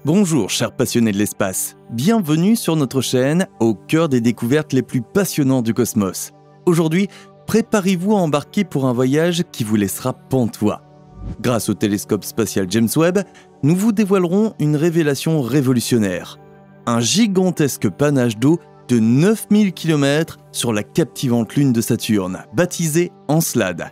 Bonjour chers passionnés de l'espace, bienvenue sur notre chaîne au cœur des découvertes les plus passionnantes du cosmos. Aujourd'hui, préparez-vous à embarquer pour un voyage qui vous laissera pantois. Grâce au télescope spatial James Webb, nous vous dévoilerons une révélation révolutionnaire. Un gigantesque panache d'eau de 9000 km sur la captivante lune de Saturne, baptisée Encelade.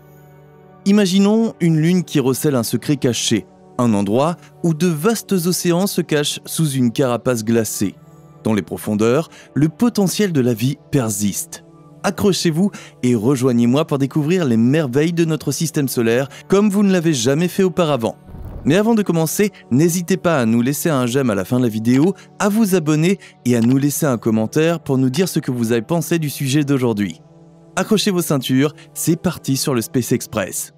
Imaginons une lune qui recèle un secret caché, un endroit où de vastes océans se cachent sous une carapace glacée. Dans les profondeurs, le potentiel de la vie persiste. Accrochez-vous et rejoignez-moi pour découvrir les merveilles de notre système solaire comme vous ne l'avez jamais fait auparavant. Mais avant de commencer, n'hésitez pas à nous laisser un j'aime à la fin de la vidéo, à vous abonner et à nous laisser un commentaire pour nous dire ce que vous avez pensé du sujet d'aujourd'hui. Accrochez vos ceintures, c'est parti sur le Space Express.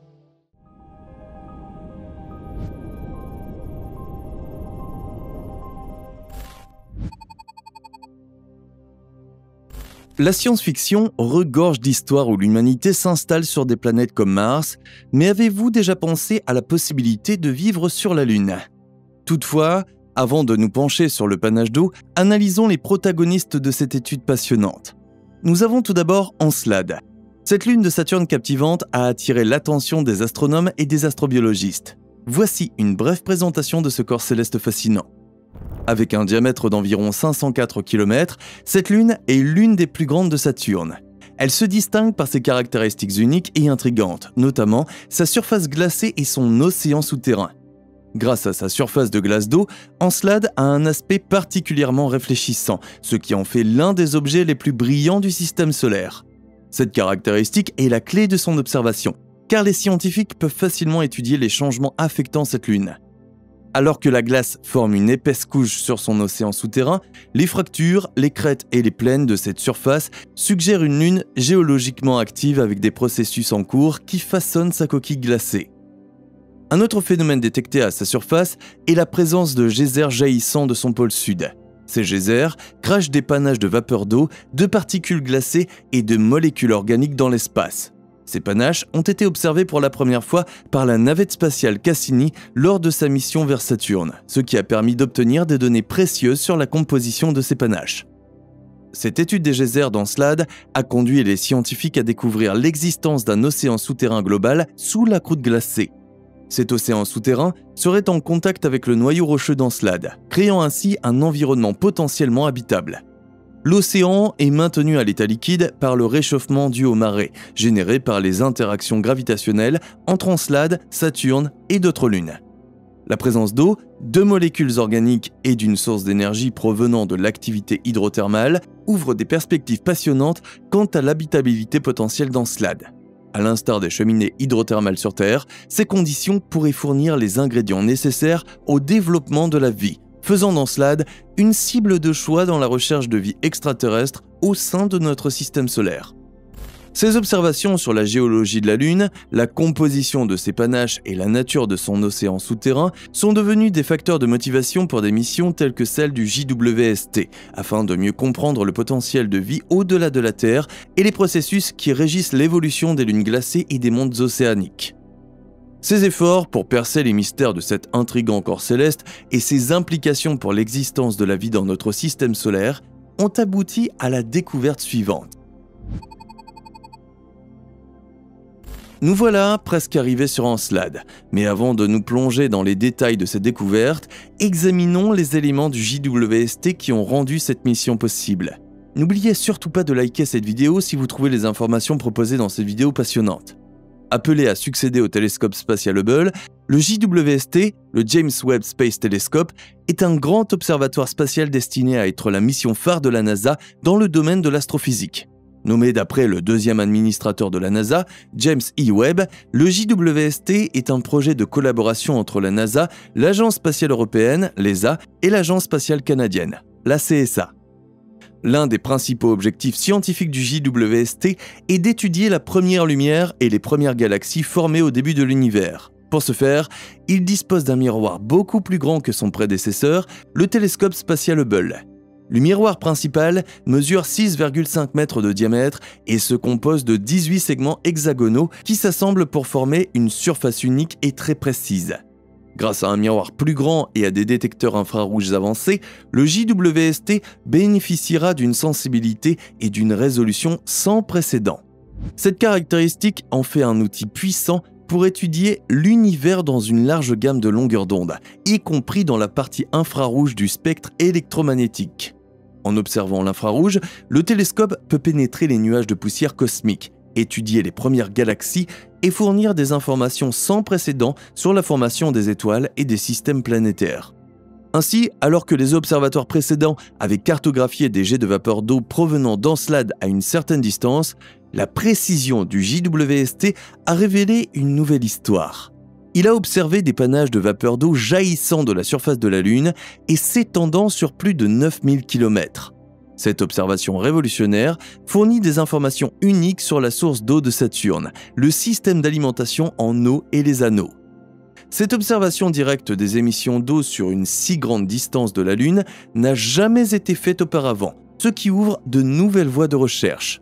La science-fiction regorge d'histoires où l'humanité s'installe sur des planètes comme Mars, mais avez-vous déjà pensé à la possibilité de vivre sur la Lune ? Toutefois, avant de nous pencher sur le panache d'eau, analysons les protagonistes de cette étude passionnante. Nous avons tout d'abord Encelade. Cette lune de Saturne captivante a attiré l'attention des astronomes et des astrobiologistes. Voici une brève présentation de ce corps céleste fascinant. Avec un diamètre d'environ 504 km, cette lune est l'une des plus grandes de Saturne. Elle se distingue par ses caractéristiques uniques et intrigantes, notamment sa surface glacée et son océan souterrain. Grâce à sa surface de glace d'eau, Encelade a un aspect particulièrement réfléchissant, ce qui en fait l'un des objets les plus brillants du système solaire. Cette caractéristique est la clé de son observation, car les scientifiques peuvent facilement étudier les changements affectant cette lune. Alors que la glace forme une épaisse couche sur son océan souterrain, les fractures, les crêtes et les plaines de cette surface suggèrent une lune géologiquement active avec des processus en cours qui façonnent sa coquille glacée. Un autre phénomène détecté à sa surface est la présence de geysers jaillissant de son pôle sud. Ces geysers crachent des panaches de vapeur d'eau, de particules glacées et de molécules organiques dans l'espace. Ces panaches ont été observés pour la première fois par la navette spatiale Cassini lors de sa mission vers Saturne, ce qui a permis d'obtenir des données précieuses sur la composition de ces panaches. Cette étude des geysers d'Encelade a conduit les scientifiques à découvrir l'existence d'un océan souterrain global sous la croûte glacée. Cet océan souterrain serait en contact avec le noyau rocheux d'Encelade, créant ainsi un environnement potentiellement habitable. L'océan est maintenu à l'état liquide par le réchauffement dû aux marées, généré par les interactions gravitationnelles entre Encelade, Saturne et d'autres lunes. La présence d'eau, de molécules organiques et d'une source d'énergie provenant de l'activité hydrothermale ouvre des perspectives passionnantes quant à l'habitabilité potentielle d'Encelade. À l'instar des cheminées hydrothermales sur Terre, ces conditions pourraient fournir les ingrédients nécessaires au développement de la vie, faisant d'Encelade une cible de choix dans la recherche de vie extraterrestre au sein de notre système solaire. Ces observations sur la géologie de la Lune, la composition de ses panaches et la nature de son océan souterrain sont devenus des facteurs de motivation pour des missions telles que celle du JWST, afin de mieux comprendre le potentiel de vie au-delà de la Terre et les processus qui régissent l'évolution des lunes glacées et des mondes océaniques. Ces efforts pour percer les mystères de cet intrigant corps céleste et ses implications pour l'existence de la vie dans notre système solaire ont abouti à la découverte suivante. Nous voilà presque arrivés sur Encelade, mais avant de nous plonger dans les détails de cette découverte, examinons les éléments du JWST qui ont rendu cette mission possible. N'oubliez surtout pas de liker cette vidéo si vous trouvez les informations proposées dans cette vidéo passionnante. Appelé à succéder au télescope spatial Hubble, le JWST, le James Webb Space Telescope, est un grand observatoire spatial destiné à être la mission phare de la NASA dans le domaine de l'astrophysique. Nommé d'après le deuxième administrateur de la NASA, James E. Webb, le JWST est un projet de collaboration entre la NASA, l'Agence spatiale européenne, l'ESA, et l'Agence spatiale canadienne, la CSA. L'un des principaux objectifs scientifiques du JWST est d'étudier la première lumière et les premières galaxies formées au début de l'univers. Pour ce faire, il dispose d'un miroir beaucoup plus grand que son prédécesseur, le télescope spatial Hubble. Le miroir principal mesure 6,5 mètres de diamètre et se compose de 18 segments hexagonaux qui s'assemblent pour former une surface unique et très précise. Grâce à un miroir plus grand et à des détecteurs infrarouges avancés, le JWST bénéficiera d'une sensibilité et d'une résolution sans précédent. Cette caractéristique en fait un outil puissant pour étudier l'univers dans une large gamme de longueurs d'onde, y compris dans la partie infrarouge du spectre électromagnétique. En observant l'infrarouge, le télescope peut pénétrer les nuages de poussière cosmique, étudier les premières galaxies et fournir des informations sans précédent sur la formation des étoiles et des systèmes planétaires. Ainsi, alors que les observateurs précédents avaient cartographié des jets de vapeur d'eau provenant d'Encelade à une certaine distance, la précision du JWST a révélé une nouvelle histoire. Il a observé des panaches de vapeur d'eau jaillissant de la surface de la Lune et s'étendant sur plus de 9000 km. Cette observation révolutionnaire fournit des informations uniques sur la source d'eau de Saturne, le système d'alimentation en eau et les anneaux. Cette observation directe des émissions d'eau sur une si grande distance de la Lune n'a jamais été faite auparavant, ce qui ouvre de nouvelles voies de recherche.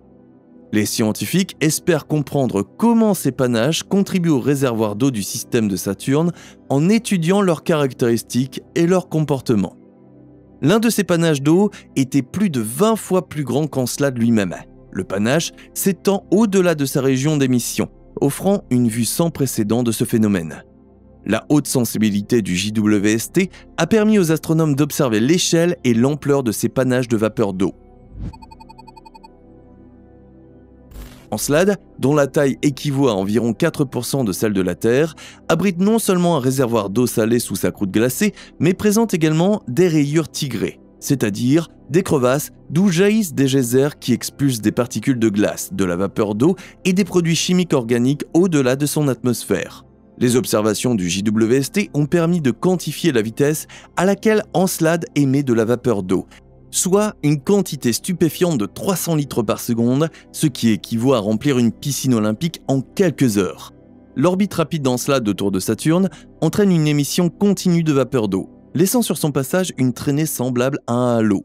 Les scientifiques espèrent comprendre comment ces panaches contribuent au réservoir d'eau du système de Saturne en étudiant leurs caractéristiques et leur comportement. L'un de ces panaches d'eau était plus de 20 fois plus grand qu'Encelade lui-même. Le panache s'étend au-delà de sa région d'émission, offrant une vue sans précédent de ce phénomène. La haute sensibilité du JWST a permis aux astronomes d'observer l'échelle et l'ampleur de ces panaches de vapeur d'eau. Encelade, dont la taille équivaut à environ 4% de celle de la Terre, abrite non seulement un réservoir d'eau salée sous sa croûte glacée, mais présente également des rayures tigrées, c'est-à-dire des crevasses d'où jaillissent des geysers qui expulsent des particules de glace, de la vapeur d'eau et des produits chimiques organiques au-delà de son atmosphère. Les observations du JWST ont permis de quantifier la vitesse à laquelle Encelade émet de la vapeur d'eau, soit une quantité stupéfiante de 300 litres par seconde, ce qui équivaut à remplir une piscine olympique en quelques heures. L'orbite rapide d'Encelade autour de Saturne entraîne une émission continue de vapeur d'eau, laissant sur son passage une traînée semblable à un halo.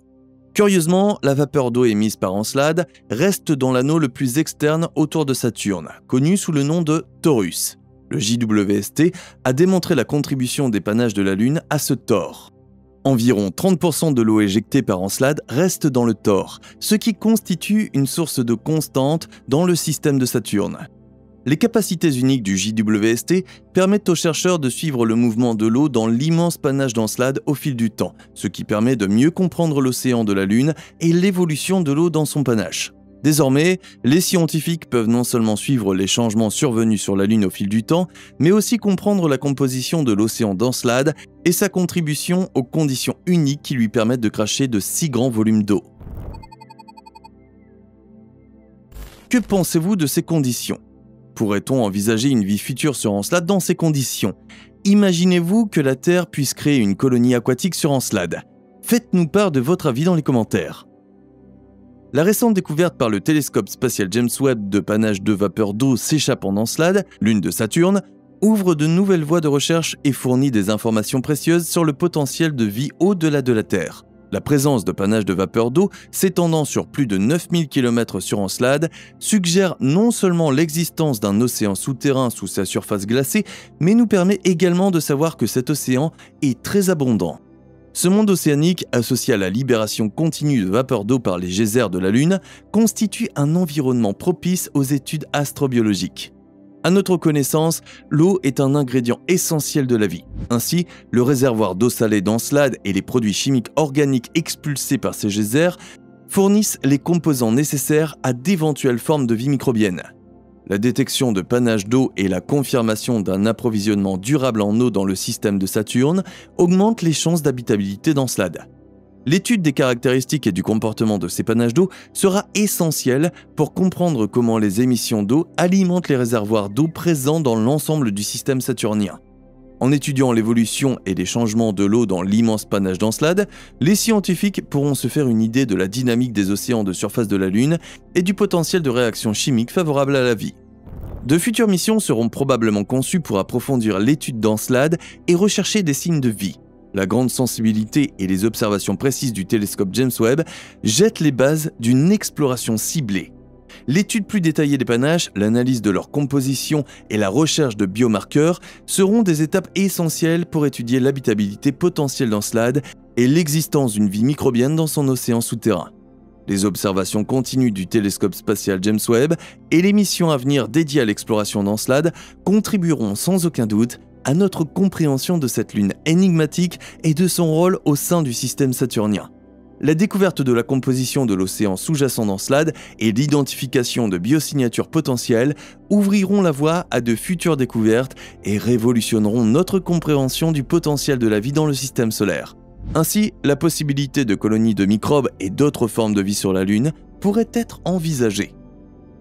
Curieusement, la vapeur d'eau émise par Encelade reste dans l'anneau le plus externe autour de Saturne, connu sous le nom de Torus. Le JWST a démontré la contribution des panaches de la Lune à ce tore. Environ 30% de l'eau éjectée par Encelade reste dans le tore, ce qui constitue une source d'eau constante dans le système de Saturne. Les capacités uniques du JWST permettent aux chercheurs de suivre le mouvement de l'eau dans l'immense panache d'Encelade au fil du temps, ce qui permet de mieux comprendre l'océan de la Lune et l'évolution de l'eau dans son panache. Désormais, les scientifiques peuvent non seulement suivre les changements survenus sur la Lune au fil du temps, mais aussi comprendre la composition de l'océan d'Encelade et sa contribution aux conditions uniques qui lui permettent de cracher de si grands volumes d'eau. Que pensez-vous de ces conditions ? Pourrait-on envisager une vie future sur Encelade dans ces conditions ? Imaginez-vous que la Terre puisse créer une colonie aquatique sur Encelade ? Faites-nous part de votre avis dans les commentaires. La récente découverte par le télescope spatial James Webb de panaches de vapeur d'eau s'échappant d'Encelade, lune de Saturne, ouvre de nouvelles voies de recherche et fournit des informations précieuses sur le potentiel de vie au-delà de la Terre. La présence de panaches de vapeur d'eau s'étendant sur plus de 9000 km sur Encelade suggère non seulement l'existence d'un océan souterrain sous sa surface glacée, mais nous permet également de savoir que cet océan est très abondant. Ce monde océanique, associé à la libération continue de vapeur d'eau par les geysers de la Lune, constitue un environnement propice aux études astrobiologiques. À notre connaissance, l'eau est un ingrédient essentiel de la vie. Ainsi, le réservoir d'eau salée d'Encelade et les produits chimiques organiques expulsés par ces geysers fournissent les composants nécessaires à d'éventuelles formes de vie microbienne. La détection de panaches d'eau et la confirmation d'un approvisionnement durable en eau dans le système de Saturne augmentent les chances d'habitabilité d'Encelade. L'étude des caractéristiques et du comportement de ces panaches d'eau sera essentielle pour comprendre comment les émissions d'eau alimentent les réservoirs d'eau présents dans l'ensemble du système saturnien. En étudiant l'évolution et les changements de l'eau dans l'immense panache d'Encelade, les scientifiques pourront se faire une idée de la dynamique des océans de surface de la Lune et du potentiel de réactions chimiques favorables à la vie. De futures missions seront probablement conçues pour approfondir l'étude d'Encelade et rechercher des signes de vie. La grande sensibilité et les observations précises du télescope James Webb jettent les bases d'une exploration ciblée. L'étude plus détaillée des panaches, l'analyse de leur composition et la recherche de biomarqueurs seront des étapes essentielles pour étudier l'habitabilité potentielle d'Encelade et l'existence d'une vie microbienne dans son océan souterrain. Les observations continues du télescope spatial James Webb et les missions à venir dédiées à l'exploration d'Encelade contribueront sans aucun doute à notre compréhension de cette lune énigmatique et de son rôle au sein du système saturnien. La découverte de la composition de l'océan sous-jacent d'Encelade et l'identification de biosignatures potentielles ouvriront la voie à de futures découvertes et révolutionneront notre compréhension du potentiel de la vie dans le système solaire. Ainsi, la possibilité de colonies de microbes et d'autres formes de vie sur la Lune pourrait être envisagée.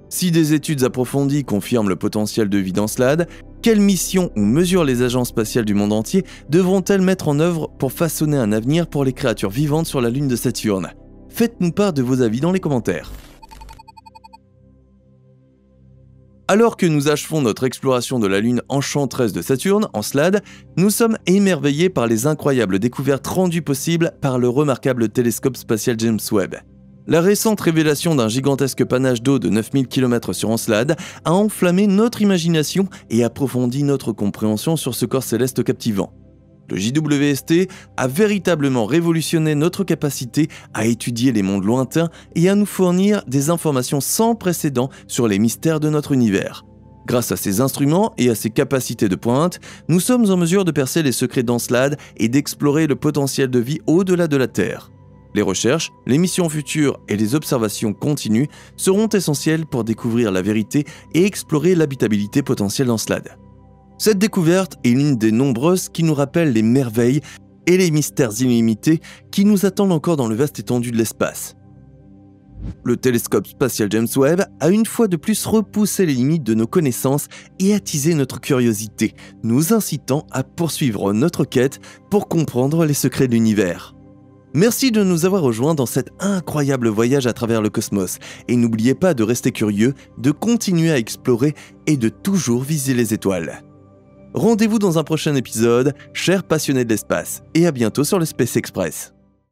Si des études approfondies confirment le potentiel de vie d'Encelade, quelles missions ou mesures les agences spatiales du monde entier devront-elles mettre en œuvre pour façonner un avenir pour les créatures vivantes sur la Lune de Saturne? Faites-nous part de vos avis dans les commentaires. Alors que nous achevons notre exploration de la lune enchanteresse de Saturne, Encelade, nous sommes émerveillés par les incroyables découvertes rendues possibles par le remarquable télescope spatial James Webb. La récente révélation d'un gigantesque panache d'eau de 9000 km sur Encelade a enflammé notre imagination et approfondi notre compréhension sur ce corps céleste captivant. Le JWST a véritablement révolutionné notre capacité à étudier les mondes lointains et à nous fournir des informations sans précédent sur les mystères de notre univers. Grâce à ces instruments et à ses capacités de pointe, nous sommes en mesure de percer les secrets d'Encelade et d'explorer le potentiel de vie au-delà de la Terre. Les recherches, les missions futures et les observations continues seront essentielles pour découvrir la vérité et explorer l'habitabilité potentielle d'Encelade. Cette découverte est l'une des nombreuses qui nous rappellent les merveilles et les mystères illimités qui nous attendent encore dans le vaste étendue de l'espace. Le télescope spatial James Webb a une fois de plus repoussé les limites de nos connaissances et attisé notre curiosité, nous incitant à poursuivre notre quête pour comprendre les secrets de l'univers. Merci de nous avoir rejoints dans cet incroyable voyage à travers le cosmos et n'oubliez pas de rester curieux, de continuer à explorer et de toujours viser les étoiles. Rendez-vous dans un prochain épisode, chers passionnés de l'espace, et à bientôt sur le Space Express.